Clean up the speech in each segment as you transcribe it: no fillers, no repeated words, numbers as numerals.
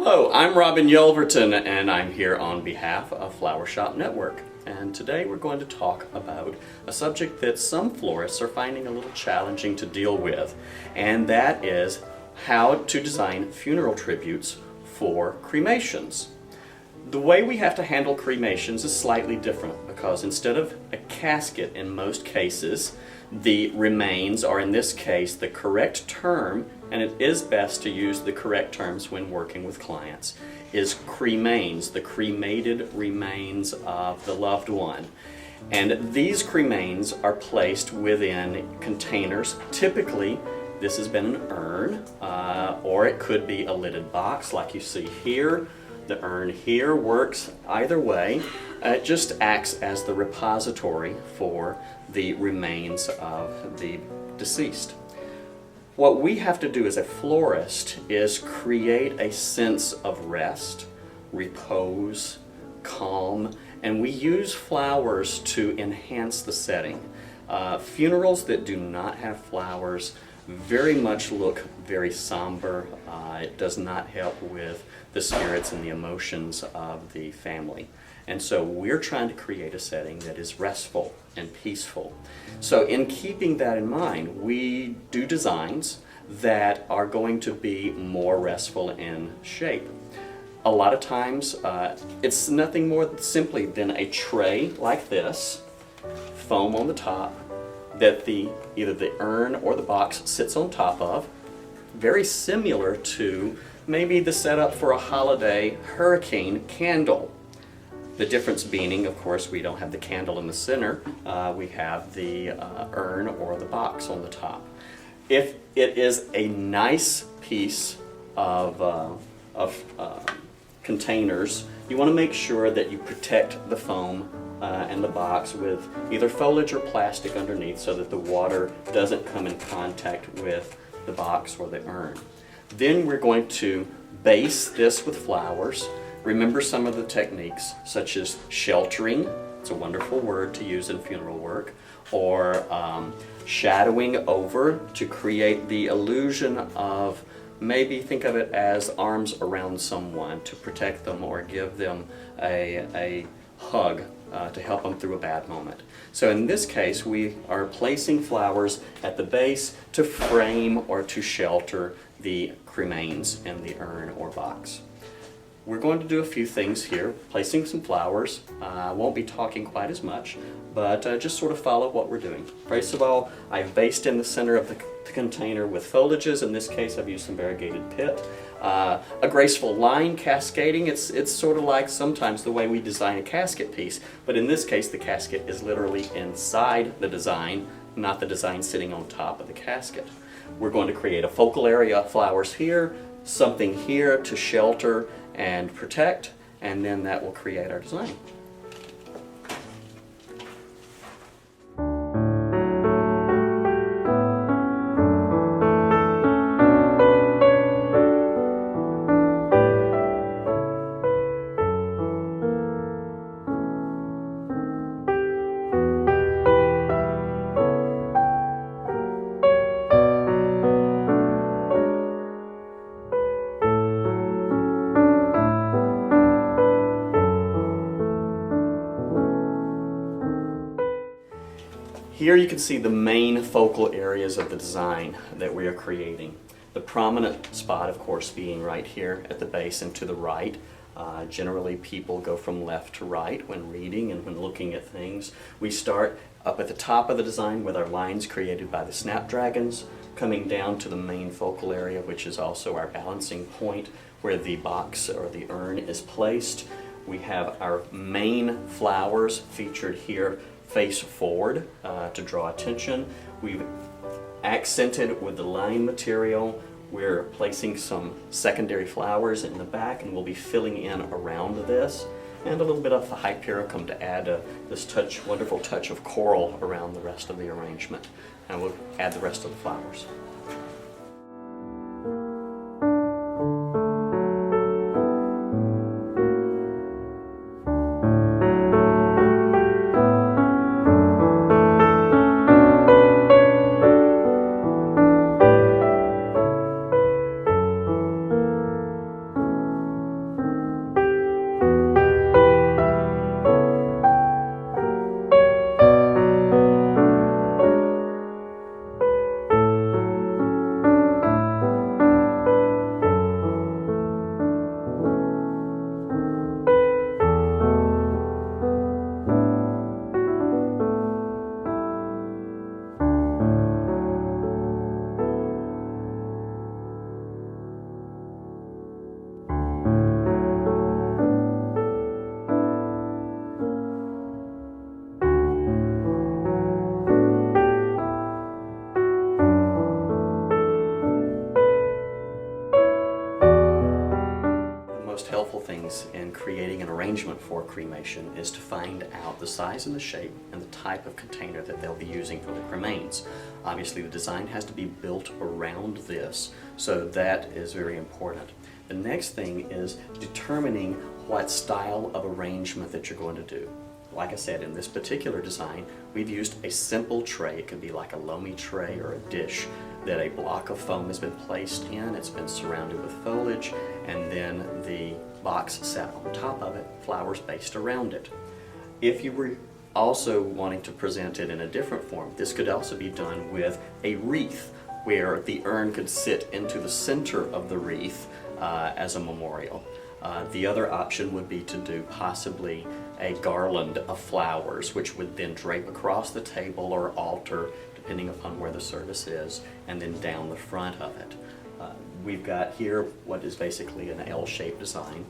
Hello, I'm Robbin Yelverton, and I'm here on behalf of Flower Shop Network. And today we're going to talk about a subject that some florists are finding a little challenging to deal with, and that is how to design funeral tributes for cremations. The way we have to handle cremations is slightly different because instead of a casket in most cases, the remains are in this case the correct term, and it is best to use the correct terms when working with clients, is cremains, the cremated remains of the loved one. And these cremains are placed within containers. Typically, this has been an urn, or it could be a lidded box like you see here. The urn here works either way. It just acts as the repository for the remains of the deceased. What we have to do as a florist is create a sense of rest, repose, calm, and we use flowers to enhance the setting. Funerals that do not have flowers very much look very somber. It does not help with the spirits and the emotions of the family. And so we're trying to create a setting that is restful and peaceful. So in keeping that in mind, we do designs that are going to be more restful in shape. A lot of times it's nothing more simply than a tray like this, foam on the top, that either the urn or the box sits on top of, very similar to maybe the setup for a holiday hurricane candle. The difference being, of course, we don't have the candle in the center, we have the urn or the box on the top. If it is a nice piece of containers, you want to make sure that you protect the foam and the box with either foliage or plastic underneath so that the water doesn't come in contact with the box or the urn. Then we're going to base this with flowers. Remember some of the techniques such as sheltering, it's a wonderful word to use in funeral work, or shadowing over to create the illusion of, maybe think of it as arms around someone to protect them or give them a hug to help them through a bad moment. So in this case, we are placing flowers at the base to frame or to shelter the cremains in the urn or box. We're going to do a few things here, placing some flowers. I won't be talking quite as much, but just sort of follow what we're doing. First of all, I've based in the center of the container with foliages. In this case, I've used some variegated pit. A graceful line cascading, it's sort of like sometimes the way we design a casket piece, but in this case the casket is literally inside the design, not the design sitting on top of the casket. We're going to create a focal area of flowers here, something here to shelter and protect, and then that will create our design. Here you can see the main focal areas of the design that we are creating. The prominent spot, of course, being right here at the base and to the right. Generally people go from left to right when reading and when looking at things. We start up at the top of the design with our lines created by the snapdragons, coming down to the main focal area, which is also our balancing point where the box or the urn is placed. We have our main flowers featured here face forward to draw attention. We've accented with the line material. We're placing some secondary flowers in the back, and we'll be filling in around this, and a little bit of the hypericum to add this wonderful touch of coral around the rest of the arrangement. And we'll add the rest of the flowers. most helpful things in creating an arrangement for cremation is to find out the size and the shape and the type of container that they'll be using for the cremains. Obviously the design has to be built around this, so that is very important. The next thing is determining what style of arrangement that you're going to do. Like I said, in this particular design, we've used a simple tray. It could be like a loamy tray or a dish that a block of foam has been placed in. It's been surrounded with foliage, and then the box sat on top of it, flowers based around it. If you were also wanting to present it in a different form, this could also be done with a wreath, where the urn could sit into the center of the wreath as a memorial. The other option would be to do possibly a garland of flowers, which would then drape across the table or altar, depending upon where the service is, and then down the front of it. We've got here what is basically an L-shaped design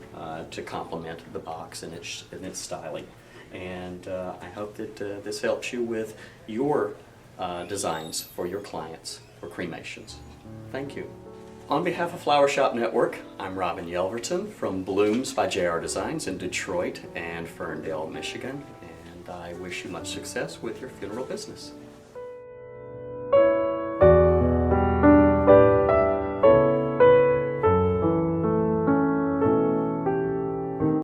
to complement the box and its styling. And I hope that this helps you with your designs for your clients for cremations. Thank you. On behalf of Flower Shop Network, I'm Robbin Yelverton from Blooms by JR Designs in Detroit and Ferndale, Michigan, and I wish you much success with your funeral business.